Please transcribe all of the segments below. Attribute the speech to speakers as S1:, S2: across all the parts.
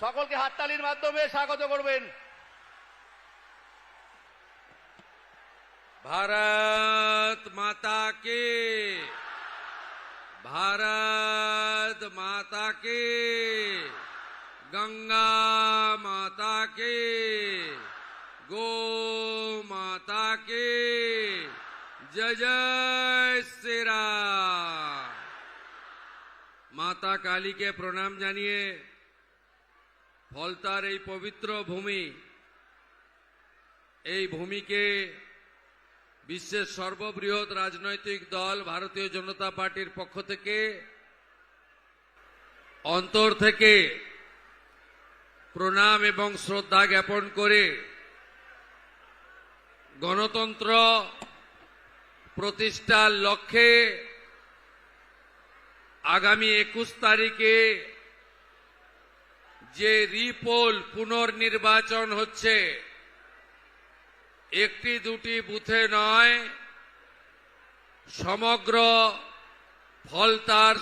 S1: সকলকে হাততালির মাধ্যমে স্বাগত করবেন।
S2: भारत माता की, भारत माता की, गंगा माता की, गो माता की, जय जय श्री राम। माता काली के प्रणाम जानिए फलतार এই पवित्र भूमि, এই ভূমিকে বিশ্বের সর্ববৃহৎ রাজনৈতিক দল ভারতীয় জনতা পার্টির পক্ষ থেকে অন্তর থেকে প্রণাম এবং শ্রদ্ধা জ্ঞাপন করে গণতন্ত্র প্রতিষ্ঠার লক্ষ্যে আগামী 21 তারিখে যে রিপোল পুনর্নির্বাচন হচ্ছে, একটি দুটি বুথে নয়, সমগ্র ফলতার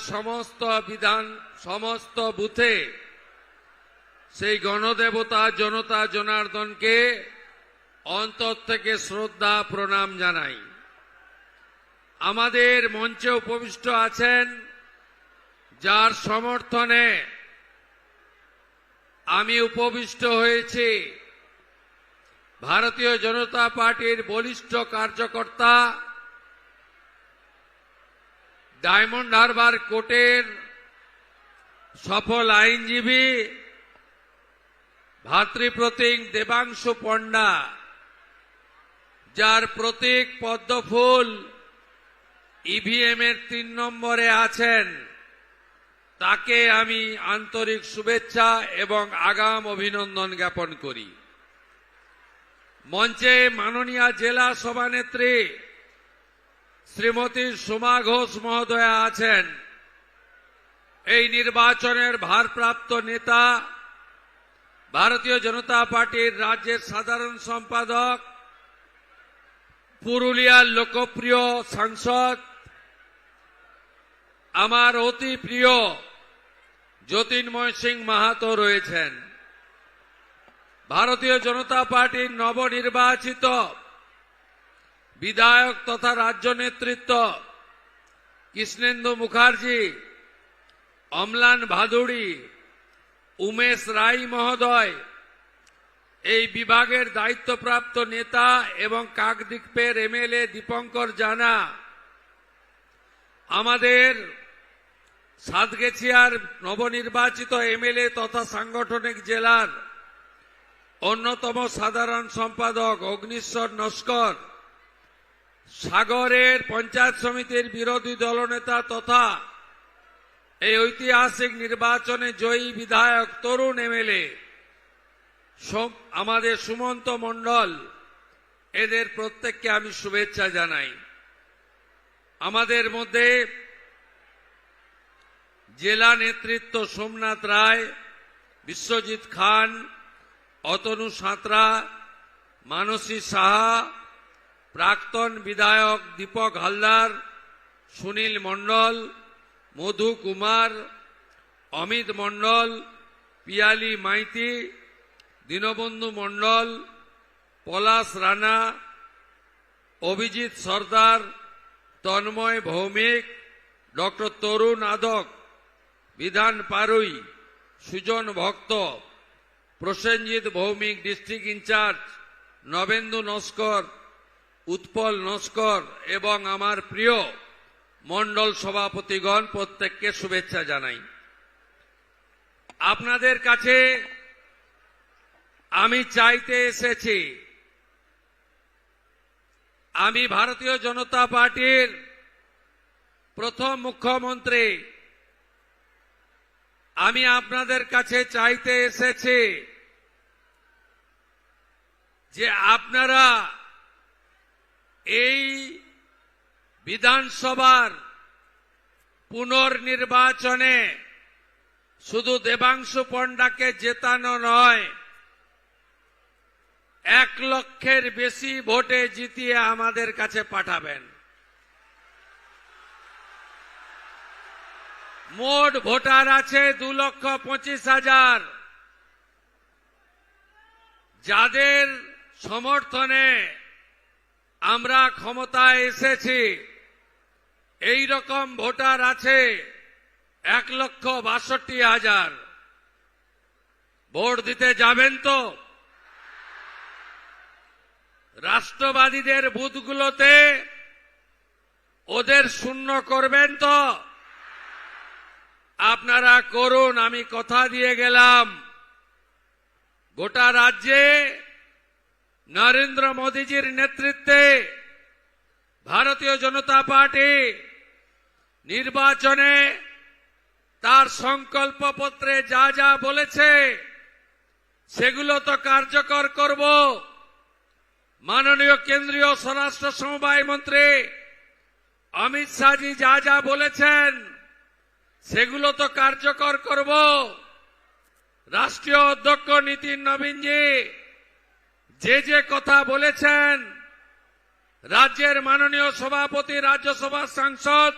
S2: সমস্ত বুথে সেই গণদেবতা জনতা জনার্দনকে অন্তর থেকে শ্রদ্ধা প্রণাম জানাই। আমাদের মঞ্চে উপবিষ্ট আছেন যার সমর্থনে আমি উপবিষ্ট হয়েছি, ভারতীয় জনতা পার্টির বলিষ্ঠ কার্যকর্তা, ডায়মন্ড হারবার কোর্টের সফল আইনজীবী ভাতৃপ্রতীক দেবাংশু পণ্ডা, যার প্রতীক পদ্মফুল ইভিএম এর 3 নম্বরে আছেন, তাকে আমি আন্তরিক শুভেচ্ছা এবং আগাম অভিনন্দন জ্ঞাপন করি। মঞ্চে মাননীয় জেলা সভানেত্রী শ্রীমতী সোমা ঘোষ মহোদয়া আছেন। এই নির্বাচনের ভারপ্রাপ্ত নেতা, ভারতীয় জনতা পার্টির রাজ্যের সাধারণ সম্পাদক, পুরুলিয়ার লোকপ্রিয় সাংসদ, আমার অতি প্রিয় যতীন্ময় সিং মাহাতো রয়েছেন। ভারতীয় জনতা পার্টির নবনির্বাচিত বিধায়ক তথা রাজ্য নেতৃত্ব কৃষ্ণেন্দু মুখার্জি, অম্লান ভাদুড়ি, উমেশ রায় মহোদয়, এই বিভাগের দায়িত্বপ্রাপ্ত নেতা এবং কাকদ্বীপের এমএলএ দীপঙ্কর জানা, আমাদের সাতগেছিয়ার নবনির্বাচিত এমএলএ তথা সাংগঠনিক জেলার অন্যতম সাধারণ সম্পাদক অগ্নিশ্বর নস্কর, সাগরের পঞ্চায়েত সমিতির বিরোধী দলনেতা তথা এই ঐতিহাসিক নির্বাচনে জয়ী বিধায়ক তরুণ এমএলএ আমাদের সুমন্ত মণ্ডল, এদের প্রত্যেককে আমি শুভেচ্ছা জানাই। আমাদের মধ্যে জেলা নেতৃত্ব সোমনাথ রায়, বিশ্বজিৎ খান, অতনু সাঁতরা, মানসী সাহা, প্রাক্তন বিধায়ক দীপক হালদার, সুনীল মণ্ডল, মধু কুমার, অমিত মণ্ডল, পিয়ালি মাইতি, দীনবন্ধু মণ্ডল, পলাশ রানা, অভিজিৎ সর্দার, তন্ময় ভৌমিক, ডক্টর তরুণ আদক, বিধান পারুই, সুজন ভক্ত, প্রসেনজিৎ ভৌমিক ডিস্ট্রিক্ট ইনচার্জ, নবেন্দু নস্কর, উৎপল নস্কর এবং আমার প্রিয় মণ্ডল সভাপতিগণ, প্রত্যেককে শুভেচ্ছা জানাই। আপনাদের কাছে আমি চাইতে এসেছি, আমি ভারতীয় জনতা পার্টির প্রথম মুখ্যমন্ত্রী, আমি আপনাদের কাছে চাইতে এসেছি যে আপনারা এই বিধানসভার পুনর্নির্বাচনে শুধু দেবাংশু পণ্ডাকে জেতানো নয়, 1 লক্ষের বেশি ভোটে জিতিয়ে আমাদের কাছে পাঠাবেন। মোট ভোটার আছে 2,25,000। যাদের সমর্থনে আমরা ক্ষমতায় এসেছি এই রকম ভোটার আছে 1,62,000। ভোট দিতে যাবেন তো? রাষ্ট্রবাদীদের বুথগুলোতে ওদের শূন্য করবেন তো? আপনারা করুন, আমি কথা দিয়ে গেলাম। গোটা রাজ্যে নরেন্দ্র মোদীজির নেতৃত্বে ভারতীয় জনতা পার্টি নির্বাচনে তার সংকল্পপত্রে যা যা বলেছে সেগুলো তো কার্যকর করব। মাননীয় কেন্দ্রীয় স্বরাষ্ট্র সমবায় মন্ত্রী অমিত শাহজি যা যা বলেছেন সেগুলো তো কার্যকর করব। রাষ্ট্রীয় অধ্যক্ষ নীতিন নবীনজি যে কথা বলেছেন, রাজ্যের মাননীয় সভাপতি রাজ্যসভার সাংসদ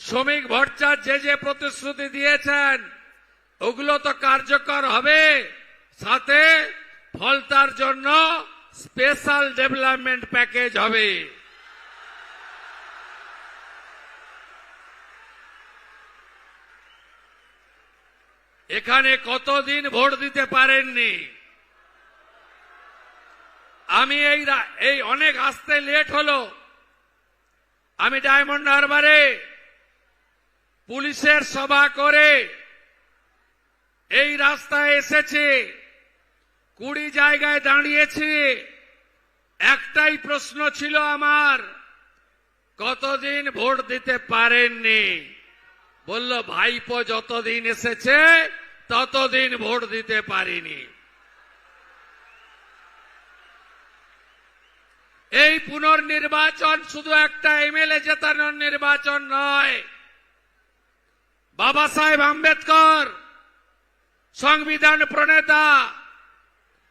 S2: শ্রমিক ভট্টাচার্য যে প্রতিশ্রুতি দিয়েছেন ওগুলো তো কার্যকর হবে। সাথে ফলতার জন্য স্পেশাল ডেভেলপমেন্ট প্যাকেজ হবে। এখানে কতদিন ভোট দিতে পারেননি? আমি এই অনেক আসতে লেট হলো। আমি ডায়মন্ড হারবারে পুলিশের সভা করে এই রাস্তায় এসেছি, 20 জায়গায় দাঁড়িয়েছি। একটাই প্রশ্ন ছিল আমার, কতদিন ভোট দিতে পারেননি? বলল ভাইপো যতদিন এসেছে ততদিন ভোট দিতে পারিনি। এই পুনর্নির্বাচন শুধু একটা এমএলএ জেতানোর নির্বাচন নয়। বাবা সাহেব আম্বেদকর সংবিধান প্রণেতা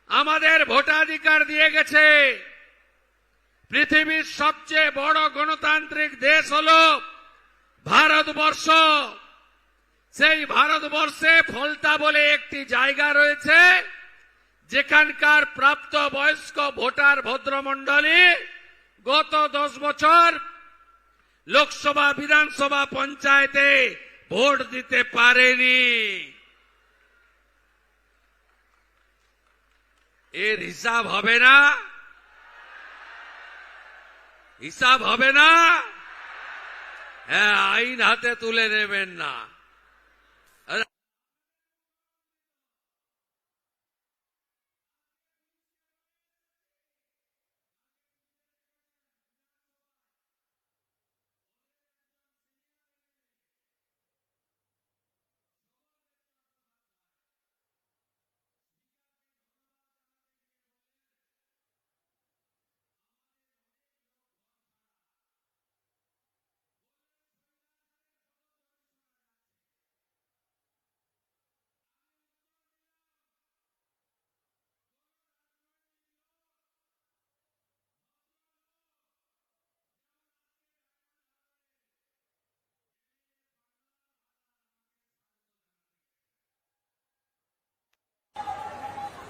S2: আমাদের ভোটাধিকার দিয়ে গেছে। পৃথিবীর সবচেয়ে বড় গণতান্ত্রিক দেশ হল ভারতবর্ষ। সেই ভারতবর্ষে ফলতা বলে একটি জায়গা রয়েছে যেখানকার প্রাপ্ত বয়স্ক ভোটার ভদ্রমণ্ডলী গত 10 বছর লোকসভা, বিধানসভা, পঞ্চায়েতে ভোট দিতে পারেনি। এর হিসাব হবে না? হিসাব হবে না? হ্যাঁ, আইন হাতে তুলে নেবেন না।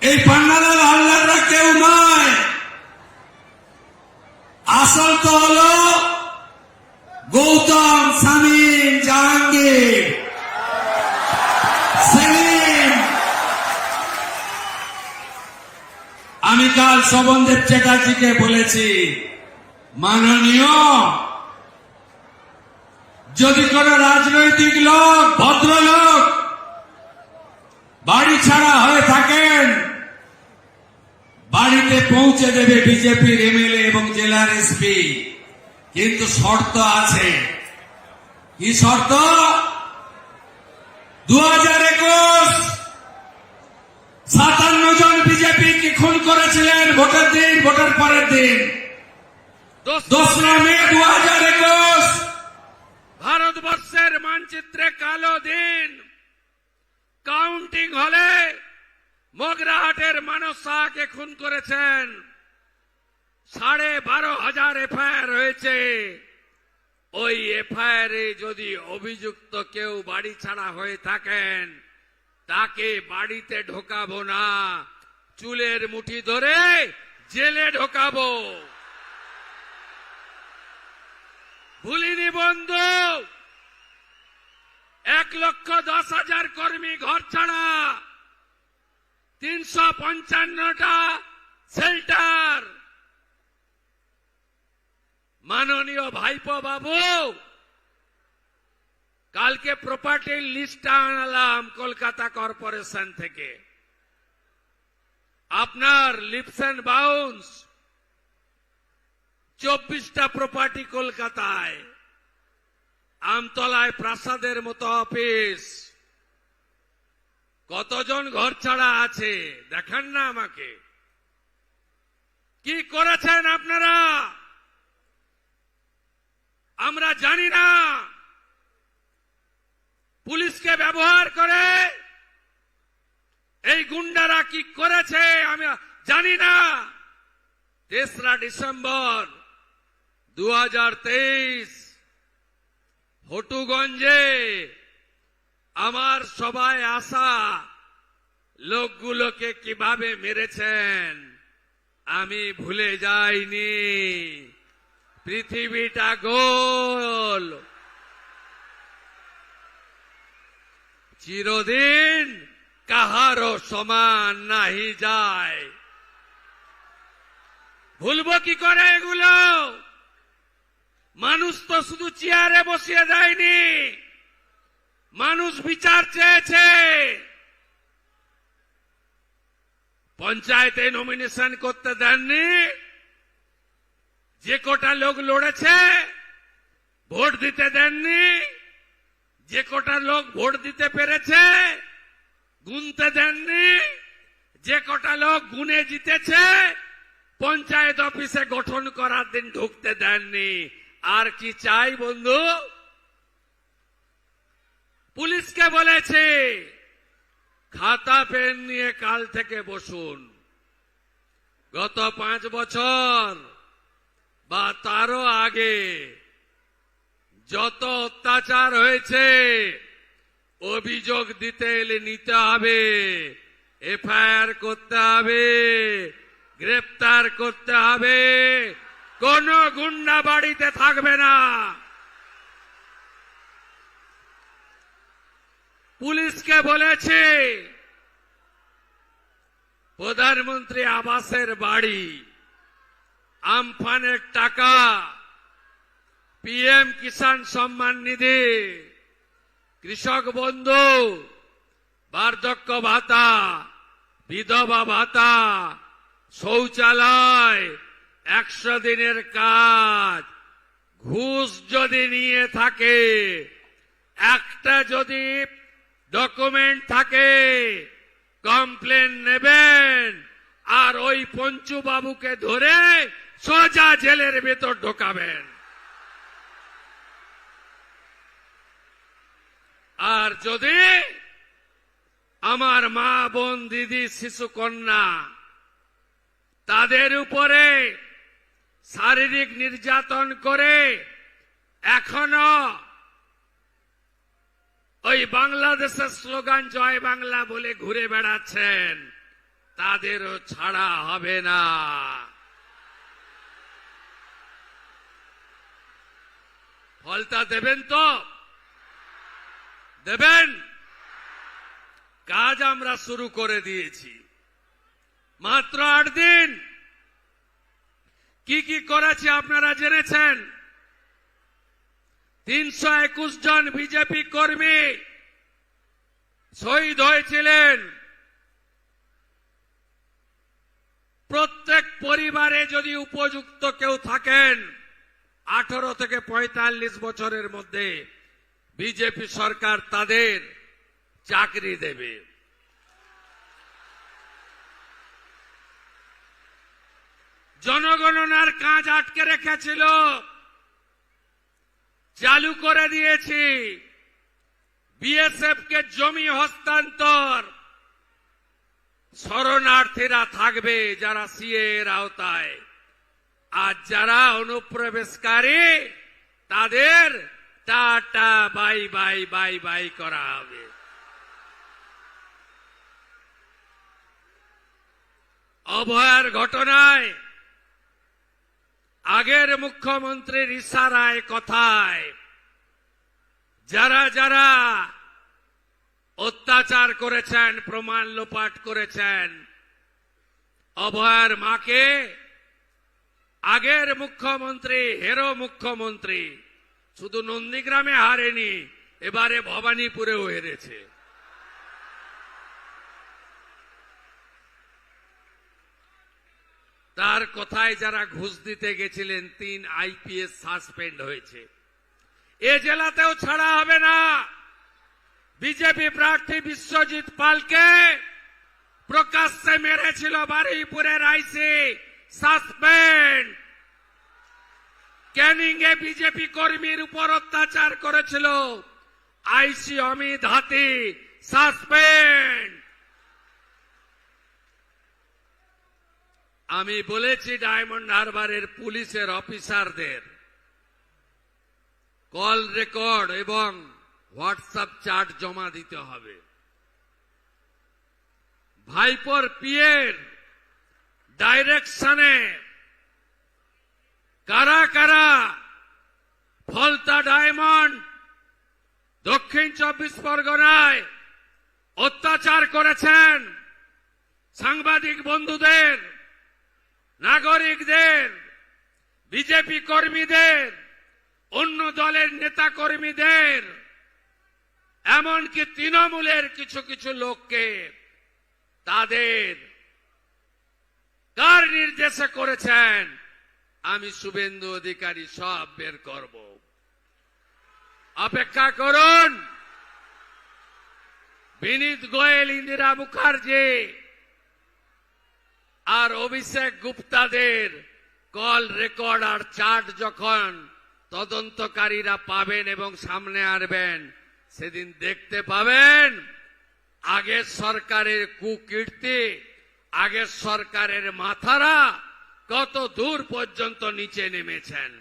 S3: এই পান্নালাল হালদাররা কেউ নয়, আসল তো হল গৌতম, শামীম, জাহাঙ্গীর, সেলিম। আমি কাল শোভনদেব চ্যাটার্জিকে বলেছি, মাননীয়, যদি কোন রাজনৈতিক লোক, ভদ্রলোক বাড়ি ছাড়া হয়ে থাকেন, বাড়িতে পৌঁছে দেবে বিজেপির এমএলএ এবং জেলার এসপি। কিন্তু শর্ত আছে। কি শর্ত? 2021 57 জন বিজেপি কি খুন করেছিলেন ভোটের দিন, ভোটের পরের দিন 2রা মে 2021।
S2: ভারতবর্ষের মানচিত্রে কালো দিন। কাউন্টিং হলে মগরাহাটের মানস শাহকে খুন করেছেন। 12,500 এফআইআর হয়েছে। ওই এফআইআর এ যদি অভিযুক্ত কেউ বাড়ি ছাড়া হয়ে থাকেন তাকে বাড়িতে ঢোকাবো না, চুলের মুঠি ধরে জেলে ঢোকাবো। ভুলিনি বন্ধু, 1,10,000 কর্মী ঘর ছাড়া, 355টা শেল্টার। মাননীয় ভাইপো বাবু, কালকে প্রপার্টির লিস্ট আনলাম কলকাতা কর্পোরেশন থেকে। আপনার লিপস এন্ড বাউন্স 24টা প্রপার্টি কলকাতায়, আমতলায় প্রাসাদের মতো অফিস। কতজন ঘর ছাড়া আছে দেখান না আমাকে। কি করেছেন আপনারা আমরা জানি না। পুলিশকে ব্যবহার করে এই গুন্ডারা কি করেছে আমি জানি না। 3রা ডিসেম্বর 2023 হটুগঞ্জে আমার সবাই আসা লোকগুলোকে কিভাবে মেরেছেন আমি ভুলে যাইনি। পৃথিবীটা গোল, চিরদিন কাহারও সমান নাহি যায়। ভুলবো কি করে এগুলো? মানুষ তো শুধু চেয়ারে বসিয়ে দেয়নি, মানুষ বিচার চেয়েছে। পঞ্চায়েতে নমিনেশন করতে দেননি, যে কটা লোক লড়েছে ভোট দিতে দেননি, যে কটা লোক ভোট দিতে পেরেছে গুনতে দেননি, যে কটা লোক গুনে জিতেছে পঞ্চায়েত অফিসে গঠন করার দিন ঢুকতে দেননি। আর কি চাই বন্ধু? পুলিশকে বলেছে খাতা পেন নিয়ে কাল থেকে বসুন। গত 5 বছর বা তারও আগে যত অত্যাচার হয়েছে অভিযোগ দিতে এলে নিতে হবে, এফআইআর করতে হবে, গ্রেপ্তার করতে হবে। কোন গুন্ডা বাড়িতে থাকবে না। পুলিশকে বলেছে প্রধানমন্ত্রী আবাসের বাড়ি, আমফানের টাকা, পিএম কিষাণ সম্মান নিধি, কৃষক বন্ধু, বার্ধক্য ভাতা, বিধবা ভাতা, শৌচালয়, 100 দিনের কাজ, ঘুষ যদি নিয়ে থাকে, একটা যদি ডকুমেন্ট থাকে কমপ্লেন নেবেন আর ওই পঞ্চু বাবুকে ধরে সোজা জেলের ভেতর ঢোকাবেন। আর যদি আমার মা বোন দিদি শিশু কন্যা তাদের উপরে শারীরিক নির্যাতন করে এখনো ওই বাংলাদেশের স্লোগান জয় বাংলা বলে ঘুরে বেড়াচ্ছেন, তাদেরও ছাড়া হবে না। ফলটা দেবেন তো? দেবেন? কাজ আমরা শুরু করে দিয়েছি। মাত্র 8 দিন কি কি করেছে আপনারা জেনেছেন। 321 জন বিজেপি কর্মী শহীদ হয়েছিলেন। প্রত্যেক পরিবারে যদি উপযুক্ত কেউ থাকেন 18 থেকে 45 বছরের মধ্যে বিজেপি সরকার তাদের চাকরি দেবে। জনগণনার কাজ আটকে রেখেছিল, চালু করে দিয়েছি। বিএসএফ কে জমি হস্তান্তর, শরণার্থীরা থাকবে যারা সিএ এর আওতায়, আর যারা অনুপ্রবেশকারী তাদের tata bye bye bye bye করা হবে। অভয়ার ঘটনায় আগের মুখ্যমন্ত্রীর ইশারায় কথায় যারা যারা অত্যাচার করেছেন, প্রমাণ লোপাট করেছেন, অভয়ার মাকে আগের মুখ্যমন্ত্রী, হেরো মুখ্যমন্ত্রী শুধু নন্দীগ্রামে হারেনি, এবারে ভবানীপুরেও হেরেছে। তার কথায় যারা ঘুষ দিতে গেছিলেন 3 IPS সাসপেন্ড হয়েছে। এ জেলাতেও ছাড়া হবে না। বিজেপি প্রার্থী বিশ্বজিৎ পালকে প্রকাশ্যে মেরেছিল বারুইপুরের আইসি, সাসপেন্ড। ক্যানিং এ বিজেপি কর্মীর উপর অত্যাচার করেছিল আইসি অমিত হাতি, সাসপেন্ড। আমি বলেছি ডায়মন্ড হারবারের পুলিশের অফিসারদের কল রেকর্ড এবং হোয়াটসঅ্যাপ চ্যাট জমা দিতে হবে। ভাইপোর পিএর ডাইরেকশনে কারা কারা ফলতা ডায়মন্ড, দক্ষিণ 24 পরগনায় অত্যাচার করেছেন সাংবাদিক বন্ধুদের, নাগরিকদের, বিজেপি কর্মীদের, অন্য দলের নেতা কর্মীদের, এমনকি তৃণমূলের কিছু কিছু লোককে তাদের কার নির্দেশে করেছেন আমি শুভেন্দু অধিকারী সব বের করব। অপেক্ষা করুন। বিনীত গোয়েল, ইন্দিরা মুখার্জি আর অভিষেক গুপ্তাদের কল রেকর্ড আর চার্ট যখন তদন্তকারীরা পাবেন এবং সামনে আসবেন, সেদিন দেখতে পাবেন আগের সরকারের কুকীর্তি, আগের সরকারের মাথারা কত দূর পর্যন্ত নিচে নেমেছেন।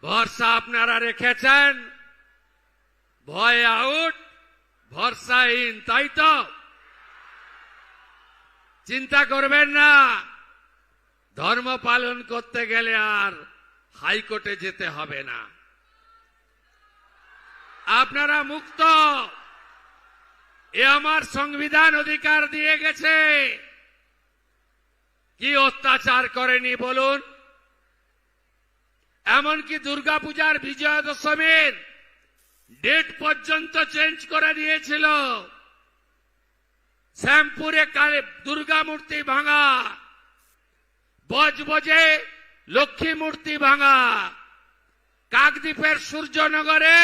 S2: ভরসা আপনারা রেখেছেন, ভয় আউট, ভরসাহীন, তাই তো? চিন্তা করবেন না, ধর্ম পালন করতে গেলে আর হাইকোর্টে যেতে হবে না। আপনারা মুক্ত। এ আমার সংবিধান অধিকার দিয়ে গেছে। কি অত্যাচার করেনি বলুন? এমনকি দুর্গাপূজার বিজয়া দশমীর ডেট পর্যন্ত চেঞ্জ করে দিয়েছিল। শ্যামপুরে দুর্গা মূর্তি ভাঙা, বজবজে লক্ষ্মী মূর্তি ভাঙা, কাকদ্বীপের সূর্যনগরে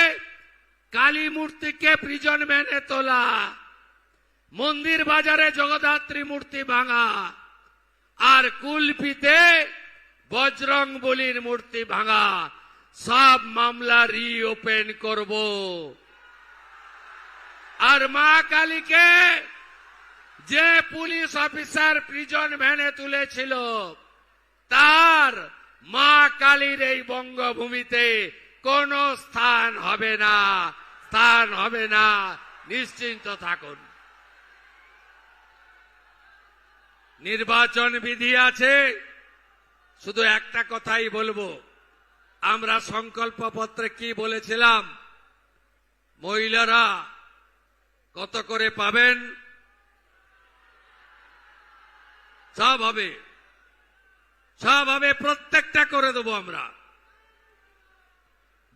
S2: কালী মূর্তিকে প্রিজন ভ্যানে তোলা, মন্দির বাজারে জগদ্ধাত্রী মূর্তি ভাঙা, আর কুলপিতে বজরং বলির মূর্তি ভাঙা, সব মামলা রিওপেন করব। আর মা কালীকে যে পুলিশ অফিসার প্রিজন ভ্যানে তুলেছিল, তার মা কালীর এই বঙ্গভূমিতে কোন স্থান হবে না, স্থান হবে না, নিশ্চিন্ত থাকুন। নির্বাচন বিধি আছে, শুধু একটা কথাই বলবো, আমরা সংকল্পপত্রে কি বলেছিলাম? মহিলারা কত করে পাবেন? সব হবে, সব হবে, প্রত্যেকটা করে দেবো আমরা।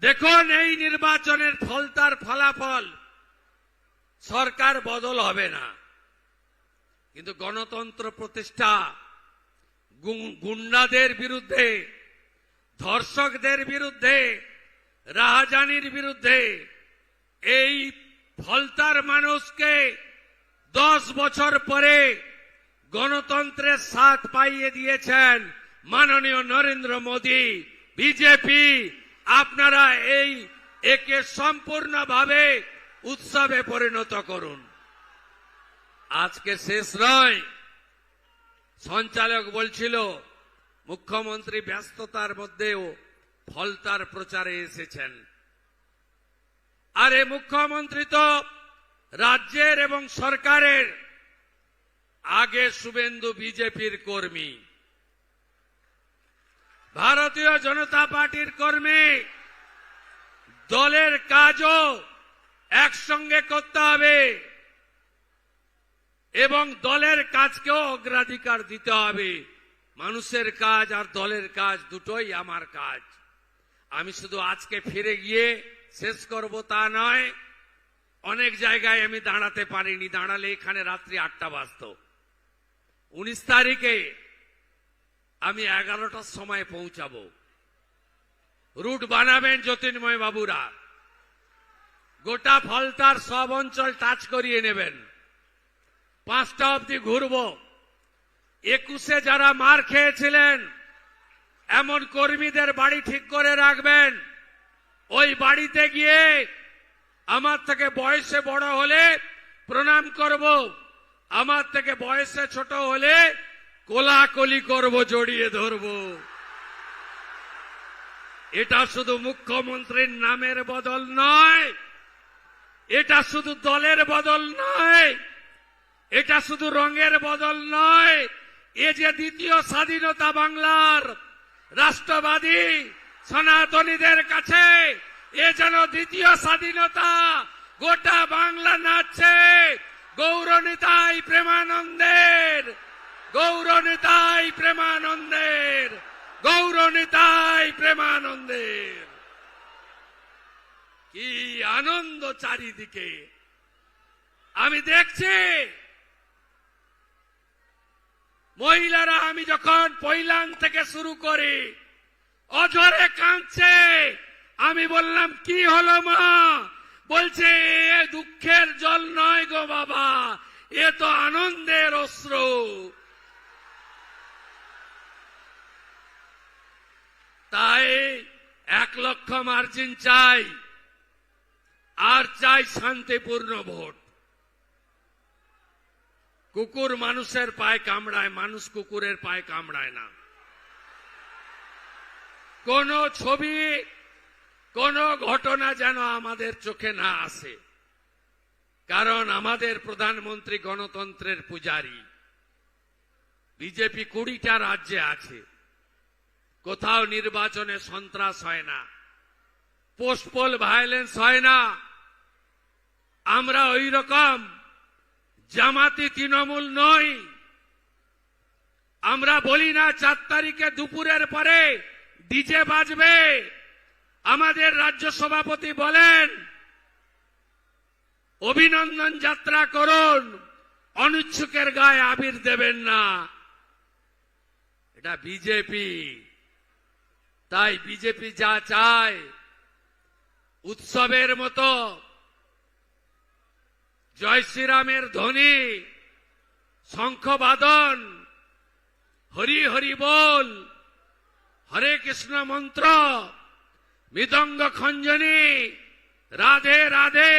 S2: দেখুন, এই নির্বাচনের ফলতার ফলাফল, সরকার বদল হবে না, কিন্তু গণতন্ত্র প্রতিষ্ঠা, গুন্ডাদের বিরুদ্ধে, ধর্ষকদের বিরুদ্ধে, রাহাজানির বিরুদ্ধে এই ফলতার মানুষকে 10 বছর পরে গণতন্ত্রের স্বাদ পাইয়ে দিয়েছেন মাননীয় নরেন্দ্র মোদী, বিজেপি। আপনারা একে সম্পূর্ণভাবে উৎসবে পরিণত করুন। আজকে শেষ নয়। সঞ্চালক বলছিল মুখ্যমন্ত্রী ব্যস্ততার মধ্যেও ফলতার প্রচারে এসেছেন। আরে মুখ্যমন্ত্রী তো রাজ্যের এবং সরকারের আগে শুভেন্দু বিজেপির কর্মী, ভারতীয় জনতা পার্টির কর্মী। দলের কাজও একসঙ্গে করতে হবে এবং দলের কাজকেও অগ্রাধিকার দিতে হবে। মানুষের কাজ আর দলের কাজ দুটোই আমার কাজ। আমি শুধু আজকে ফিরে গিয়ে শেষ করব তা নয়, অনেক জায়গায় আমি দাঁড়াতে পারিনি, দাঁড়ালে এখানে রাত্রি 8টা বাজত। 19 তারিখে আমি 11টার সময় পৌঁছাবো। রুট বানাবেন জ্যোতির্ময় বাবুরা, গোটা ফলতার সব অঞ্চল টাচ করিয়ে নেবেন। 5টা অবধি ঘুরব। 21-এ যারা মার খেয়েছিলেন এমন কর্মীদের বাড়ি ঠিক করে রাখবেন। ওই বাড়িতে গিয়ে আমার থেকে বয়সে বড় হলে প্রণাম করব, আমার থেকে বয়সে ছোট হলে কোলাকুলি করব, জড়িয়ে ধরব। এটা শুধু মুখ্যমন্ত্রীর নামের বদল নয়, এটা শুধু দলের বদল নয়, এটা শুধু রঙের বদল নয়। এ যে দ্বিতীয় স্বাধীনতা বাংলার, রাষ্ট্রবাদী সনাতনীদের কাছে এ যেন দ্বিতীয় স্বাধীনতা। গোটা বাংলা নাচছে গৌরনিতাই প্রেমানন্দের, গৌরনিতাই প্রেমানন্দের, গৌরনিতাই প্রেমানন্দের। কি আনন্দ চারিদিকে আমি দেখছি। মহিলারা আমি যখন পৈলান থেকে শুরু করি অঝরে কাঁদছে। আমি বললাম কি হলো মা? বলছে এ দুঃখের জল নয় গো বাবা, এ তো আনন্দের অশ্রু। তাই 1 লক্ষ মার্জিন চাই, আর চাই শান্তিপূর্ণ ভোট। কুকুর মানুষের পায়ে কামড়ায়, মানুষ কুকুরের পায়ে কামড়ায় না। কোন ছবি, কোন ঘটনা যেন আমাদের চোখে না আসে, কারণ আমাদের প্রধানমন্ত্রী গণতন্ত্রের পূজারী। বিজেপি 20টা রাজ্যে আছে, কোথাও নির্বাচনে সন্ত্রাস হয় না, পোস্টপোল ভায়োলেন্স হয় না। আমরা ওই রকম জামাতি তৃণমূল নই। আমরা বলি না 4 তারিখে দুপুরের পরে ডিজে বাজবে। আমাদের রাজ্য সভাপতি বলেন অভিনন্দন যাত্রা করুন, অনিচ্ছুকের গায়ে আবির দেবেন না। এটা বিজেপি। তাই বিজেপি যা চায় উৎসবের মতো জয় শ্রীরামের ধ্বনি, শঙ্খবাদন, হরি হরি বল, হরে কৃষ্ণ মন্ত্র, মৃদঙ্গ খঞ্জনি, রাধে রাধে,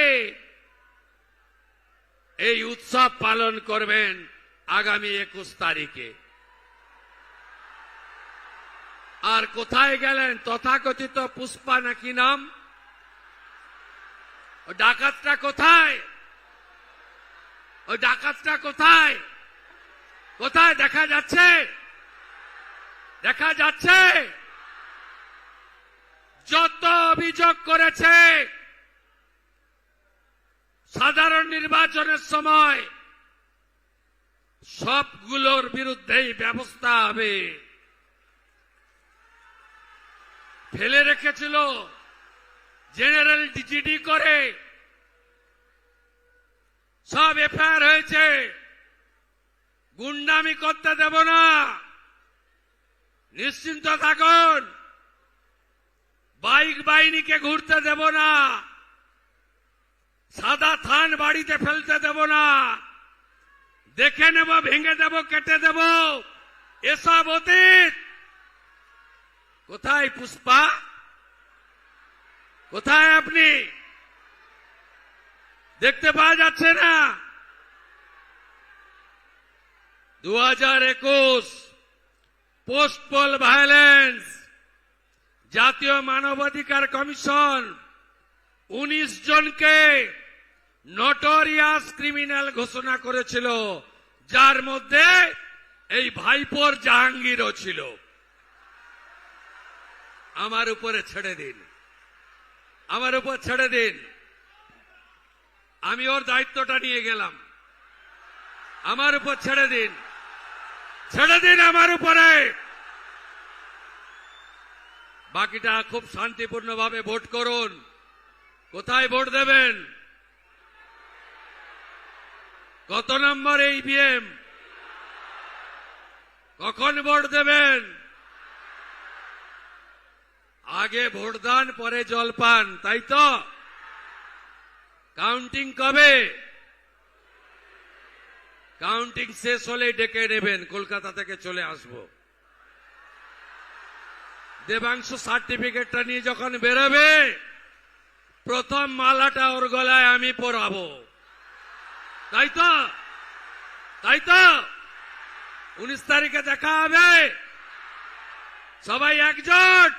S2: এই উৎসব পালন করবেন আগামী 21 তারিখে। আর কোথায় গেলেন তথাকথিত পুষ্পা নাকি নাম? ও ডাকাতটা কোথায়? ওই ডাকাতটা কোথায়? কোথায় দেখা যাচ্ছে? দেখা যাচ্ছে? যত অভিযোগ করেছে সাধারণ নির্বাচনের সময় সবগুলোর বিরুদ্ধেই ব্যবস্থা হবে। ফেলে রেখেছিল জেনারেল জিডি করে, সব এফআইআর হয়েছে। গুন্ডামি করতে দেব না, নিশ্চিন্ত থাকুন। বাইক বাহিনীকে ঘুরতে দেব না, সাদা থান বাড়িতে ফেলতে দেব না, দেখে নেব, ভেঙে দেব, কেটে দেব, এসব অতীত। কোথায় পুষ্পা? কোথায় আপনি? দেখতে পাওয়া যাচ্ছে না? 2021 পোস্টপোল ভায়োলেন্স, জাতীয় মানবাধিকার কমিশন 19 জনকে নটোরিয়াস ক্রিমিনাল ঘোষণা করেছিল, যার মধ্যে এই ভাইপোর জাহাঙ্গীরও ছিল। আমার উপরে ছেড়ে দিন, আমার উপর ছেড়ে দিন, আমি ওর দায়িত্বটা নিয়ে গেলাম। আমার উপর ছেড়ে দিন, ছেড়ে দিন আমার উপরে। বাকিটা খুব শান্তিপূর্ণভাবে ভোট করুন। কোথায় ভোট দেবেন? কত নম্বর ইভিএম? কখন ভোট দেবেন? আগে ভোটদান পরে জলপান, তাই তো? কাউন্টিং কবে? কাউন্টিং শেষ হলে ডেকে নেবেন, কলকাতা থেকে চলে আসব। দেবাংশু সার্টিফিকেটটা নিয়ে যখন বেরোবে, প্রথম মালাটা ওর গলায় আমি পরাবো, তাই তো? তাই তো? 19 তারিখে দেখা হবে। সবাই একজোট।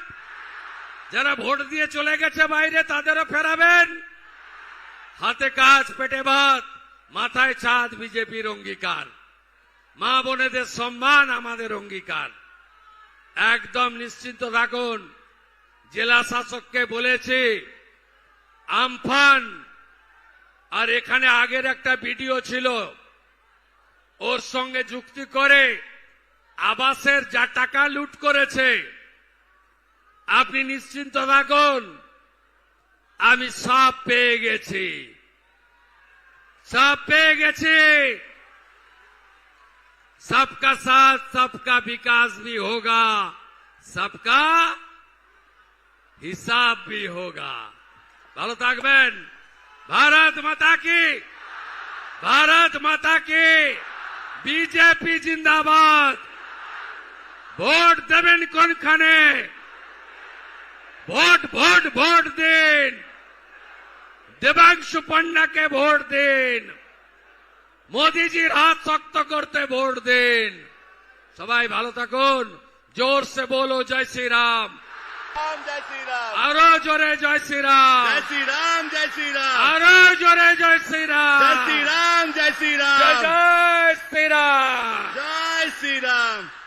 S2: যারা ভোট দিয়ে চলে গেছে বাইরে, তাদেরও ফেরাবেন। হাতে কাজ, পেটে ভাত, মাথায় ছাদ বিজেপির অঙ্গীকার। মা বোনেদের সম্মান আমাদের অঙ্গীকার। একদম নিশ্চিন্ত থাকুন। জেলা শাসককে বলেছি, আমফান আর এখানে আগের একটা ভিডিও ছিল, ওর সঙ্গে যুক্তি করে আবাসের যা টাকা লুট করেছে, আপনি নিশ্চিন্ত থাকুন, আমি সব পেয়ে গেছি, সব পেয়ে গেছি। सबका साथ सबका विकास भी होगा, सबका हिसाब भी होगा। ভালো থাকবেন। भारत माता की, भारत माता की। বিজেপি জিন্দাবাদ। ভোট দেবেন কোনখানে? ভোট ভোট ভোট দিন। দেবাংশু পান্ডাকে ভোট দিন। মোদিজির হাত শক্ত করতে ভোট দিন। সবাই ভালো থাকুন। জোর সে বলো জয় শ্রী রাম।
S1: রাম জয় শ্রী রাম।
S2: আরো জোরে জয় শ্রী রাম।
S1: জয় শ্রী রাম, জয় শ্রী রাম।
S2: আরো জোরে জয় শ্রী রাম।
S1: জয় শ্রী রাম, জয় শ্রী রাম।
S2: জয় জয় শ্রী রাম।
S1: জয় শ্রী রাম।